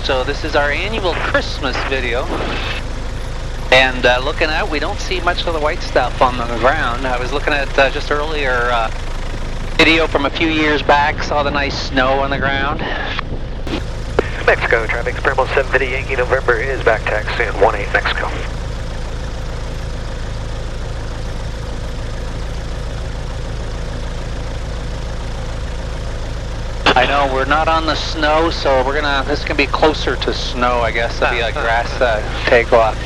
So this is our annual Christmas video. And looking at, we don't see much of the white stuff on the ground. I was looking at just earlier video from a few years back, saw the nice snow on the ground. Mexico, traffic, Paramount 750 Yankee November is back taxi in 18 Mexico. I know we're not on the snow, so we're gonna, this is gonna be closer to snow, I guess. It'll be a grass takeoff.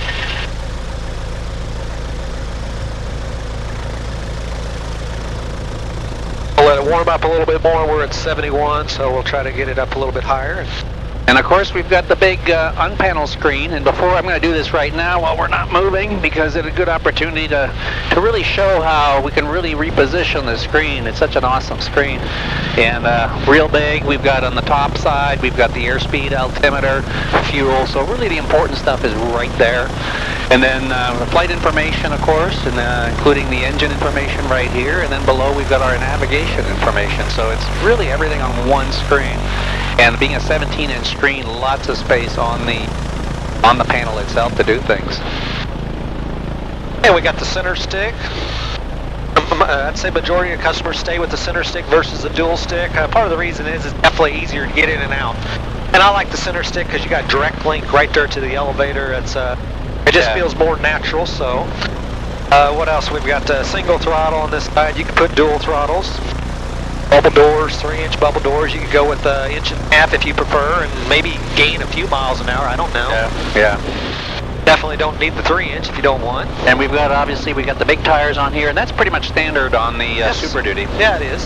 We'll let it warm up a little bit more. We're at 71, so we'll try to get it up a little bit higher. And of course we've got the big unpanel screen, and before I'm going to do this right now while we're not moving, because it's a good opportunity to really show how we can really reposition the screen. It's such an awesome screen, and real big. We've got on the top side, we've got the airspeed, altimeter, fuel, so really the important stuff is right there. And then the flight information, of course, and including the engine information right here, and then below we've got our navigation information, so it's really everything on one screen. And being a 17-inch screen, lots of space on the panel itself to do things. And we got the center stick. I'd say majority of customers stay with the center stick versus the dual stick. Part of the reason is it's definitely easier to get in and out. And I like the center stick because you got direct link right there to the elevator. It's it just feels more natural. So what else? We've got single throttle on this side. You can put dual throttles. Bubble doors, 3-inch bubble doors. You could go with 1.5 inches if you prefer, and maybe gain a few miles an hour. I don't know. Yeah. Definitely don't need the 3-inch if you don't want. And we've got, obviously, we got the big tires on here, and that's pretty much standard on the Super Duty. Yeah, it is.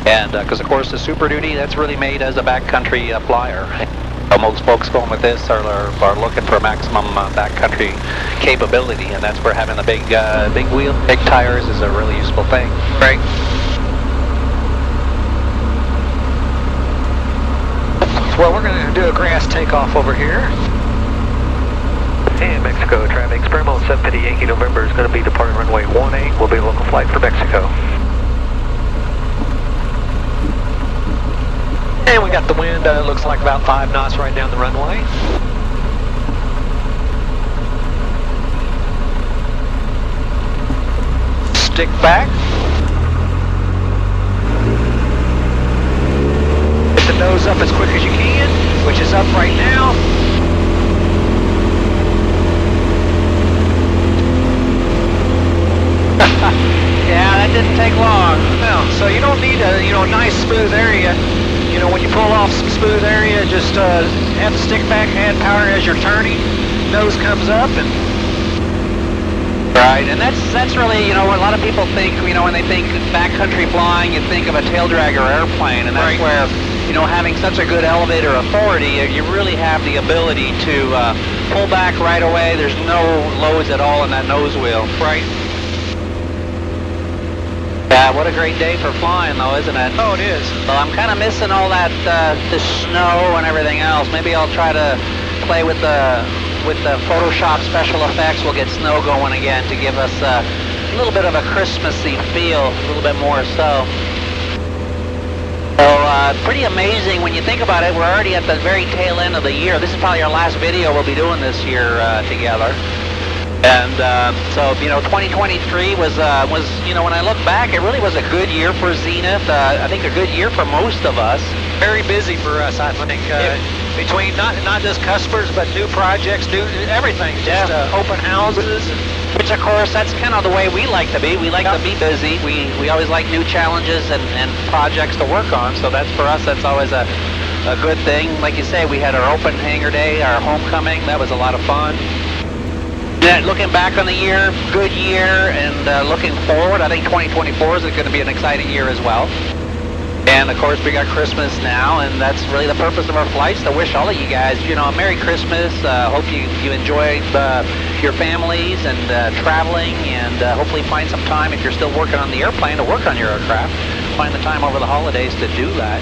And because of course the Super Duty, that's really made as a backcountry flyer. Most folks going with this are looking for maximum backcountry capability, and that's where having the big wheel, big tires is a really useful thing. Right. Well, we're going to do a grass takeoff over here. And Mexico traffic, Paramount 750 Yankee November is going to be departing runway 18. Will be a local flight for Mexico. And we got the wind, looks like about 5 knots right down the runway. Stick back. Get the nose up as quick as you can, which is up right now. Yeah, that didn't take long. No, so you don't need a nice smooth area. When you pull off some smooth area, just have the stick back, add power as you're turning. Nose comes up and. Right, and that's really, what a lot of people think, when they think backcountry flying, you think of a tail dragger airplane, and that's where, having such a good elevator authority, you really have the ability to pull back right away. There's no loads at all in that nose wheel. Right. Yeah, what a great day for flying, though, isn't it? Oh, it is. Well, I'm kind of missing all that, the snow and everything else. Maybe I'll try to play with the Photoshop special effects. We'll get snow going again to give us a little bit of a Christmassy feel, a little bit more so. So, pretty amazing when you think about it. We're already at the very tail end of the year. This is probably our last video we'll be doing this year together. And so, 2023 was, when I look back, it really was a good year for Zenith. I think a good year for most of us. Very busy for us, I think. Between not just customers, but new projects, new everything. Just open houses. Which, of course, that's kind of the way we like to be. We like to be busy. We always like new challenges and projects to work on. So that's, for us, that's always a good thing. Like you say, we had our open hangar day, our homecoming. That was a lot of fun. Yeah, looking back on the year, good year, and looking forward, I think 2024 is going to be an exciting year as well. And of course, we got Christmas now, and that's really the purpose of our flights, to wish all of you guys, a Merry Christmas. Hope you enjoy your families and traveling, and hopefully find some time, if you're still working on the airplane, to work on your aircraft. Find the time over the holidays to do that.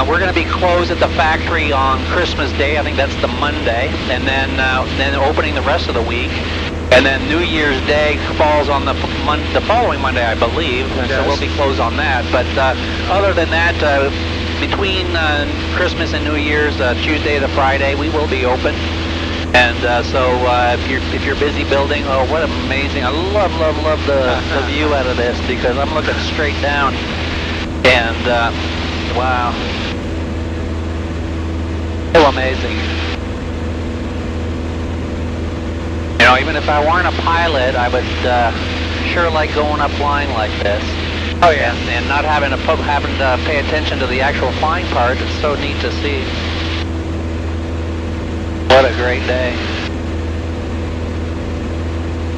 We're going to be closed at the factory on Christmas Day. I think that's the Monday, and then opening the rest of the week. And then New Year's Day falls on the following Monday, I believe, and so we'll be closed on that. But other than that, between Christmas and New Year's, Tuesday to Friday, we will be open. And so if you're busy building, oh, what amazing! I love the view out of this because I'm looking straight down, and wow, so amazing. You know, even if I weren't a pilot, I would sure like going up flying like this. Oh yeah, and not having to pay attention to the actual flying part. It's so neat to see. What a great day.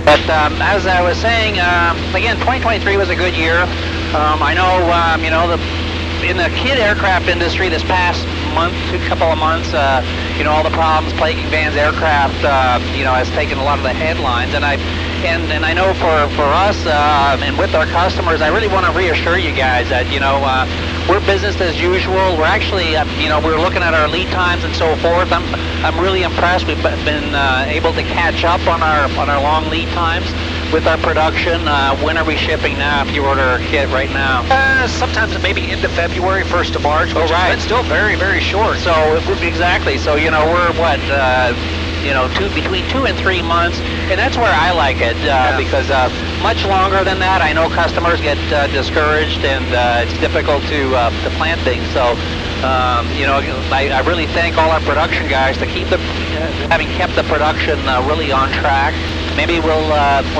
But as I was saying, again, 2023 was a good year. I know, you know, in the kid aircraft industry this past couple of months, you know, all the problems plaguing Van's aircraft, you know, has taken a lot of the headlines. And I know for us and with our customers, I really want to reassure you guys that, you know, we're business as usual. We're actually, you know, we're looking at our lead times and so forth. I'm really impressed. We've been able to catch up on our long lead times with our production. When are we shipping now if you order a kit right now? Sometimes it may be into February, 1st of March, which is still very, very short. So exactly. So, you know, we're what, you know, between 2 and 3 months, and that's where I like it because much longer than that, I know customers get discouraged and it's difficult to plan things. So, you know, I really thank all our production guys to keep having kept the production really on track. Maybe we'll,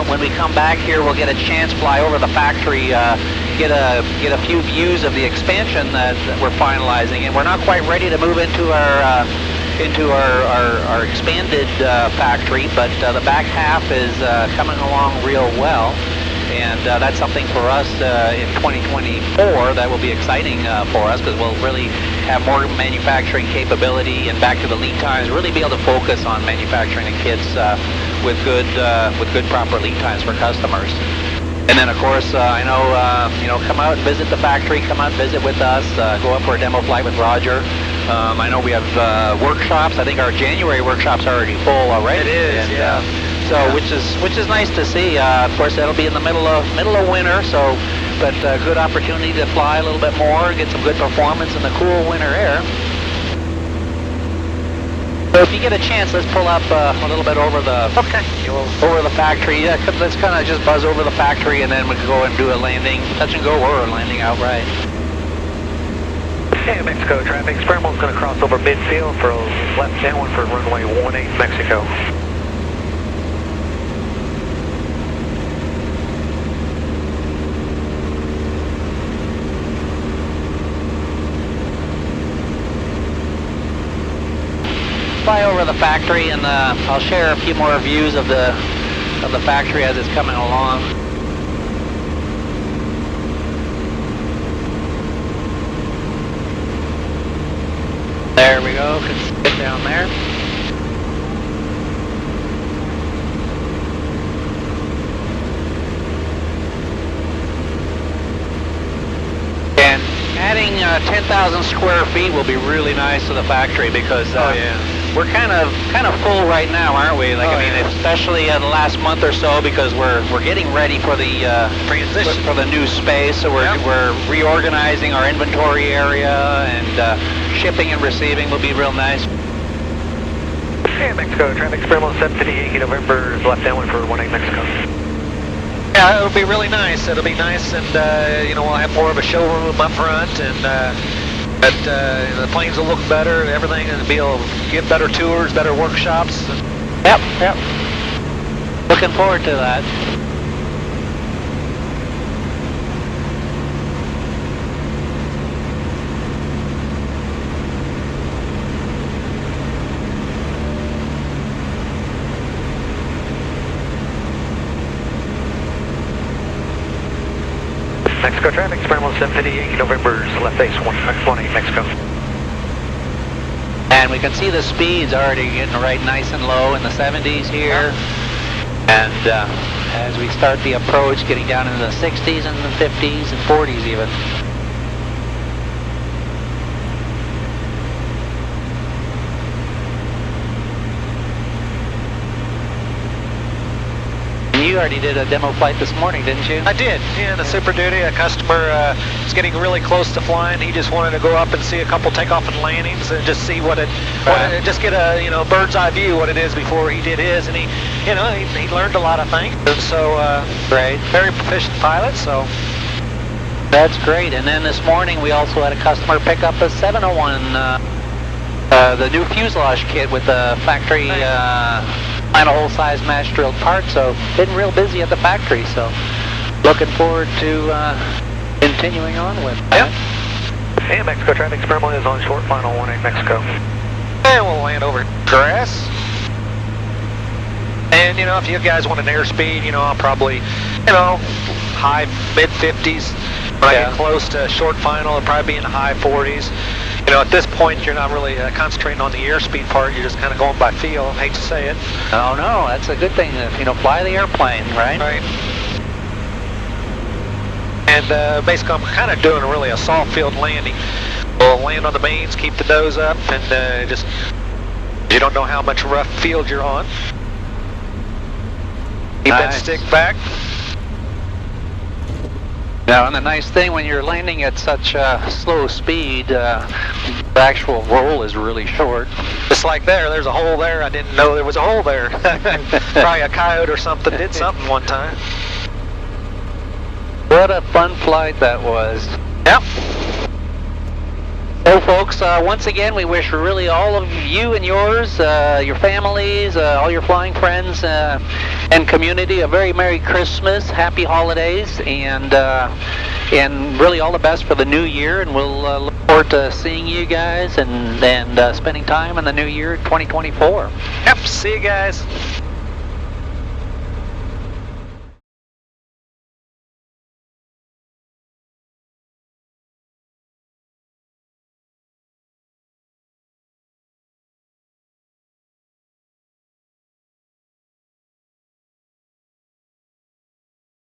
when we come back here, we'll get a chance to fly over the factory, get a few views of the expansion that we're finalizing, and we're not quite ready to move into our expanded factory, but the back half is coming along real well, and that's something for us in 2024 that will be exciting for us because we'll really have more manufacturing capability and back to the lead times, really be able to focus on manufacturing the kits with good proper lead times for customers. And then, of course, I know, you know, come out and visit the factory, come out and visit with us, go up for a demo flight with Roger. I know we have workshops. I think our January workshop's already full already. It is, yeah. So, which is nice to see. Of course, that'll be in the middle of winter, so, but good opportunity to fly a little bit more, get some good performance in the cool winter air. So if you get a chance, let's pull up a little bit over the factory. Yeah, let's kind of just buzz over the factory, and then we can go and do a landing, touch and go, or a landing outright. Hey, Mexico traffic. Spermo's going to cross over midfield for left downwind for runway 18 Mexico. Fly over the factory, and I'll share a few more views of the factory as it's coming along. There we go. Can sit down there. And adding 10,000 square feet will be really nice to the factory because we're kind of full right now, aren't we? Like, I mean, especially the last month or so, because we're getting ready for the transition for the new space. So we're reorganizing our inventory area, and shipping and receiving will be real nice. Hey, Mexico traffic. Spermo 758 November left downwind for 18 Mexico. Yeah, it'll be really nice. It'll be nice, and you know, we'll have more of a showroom up front, and. But the planes will look better, everything, and be able to give better tours, better workshops. Yep. Looking forward to that. Mexico traffic, Spermo 758 November's left base 18 Mexico. And we can see the speeds already getting right nice and low in the 70s here. And as we start the approach, getting down into the 60s and the 50s and 40s even. you already did a demo flight this morning, didn't you? I did, yeah, the Super Duty. A customer is getting really close to flying. He just wanted to go up and see a couple takeoff and landings and just see just get a bird's eye view what it is before he did his. And he learned a lot of things. So great, very proficient pilot. So that's great. And then this morning we also had a customer pick up a 701, the new fuselage kit with the factory. Final whole size mash drilled part, so been real busy at the factory, so looking forward to continuing on with that. Yep. And Mexico traffic experimental is on short final 18 Mexico. And we'll land over grass. And if you guys want an airspeed, I'll probably, high mid 50s. When I get close to short final, it'll probably be in the high 40s. At this point, you're not really concentrating on the airspeed part. You're just kind of going by feel. I hate to say it. Oh no, that's a good thing. Fly the airplane, right? Right. And basically, I'm kind of doing really a soft field landing. We'll land on the mains, keep the nose up, and just you don't know how much rough field you're on. Keep that stick back. Now, and the nice thing when you're landing at such slow speed, the actual roll is really short. Just like there's a hole there. I didn't know there was a hole there. Probably a coyote or something did something one time. What a fun flight that was. Yep. So folks, once again, we wish really all of you and yours, your families, all your flying friends and community a very Merry Christmas, Happy Holidays, and really all the best for the new year. And we'll look forward to seeing you guys and spending time in the new year, 2024. Yep, see you guys.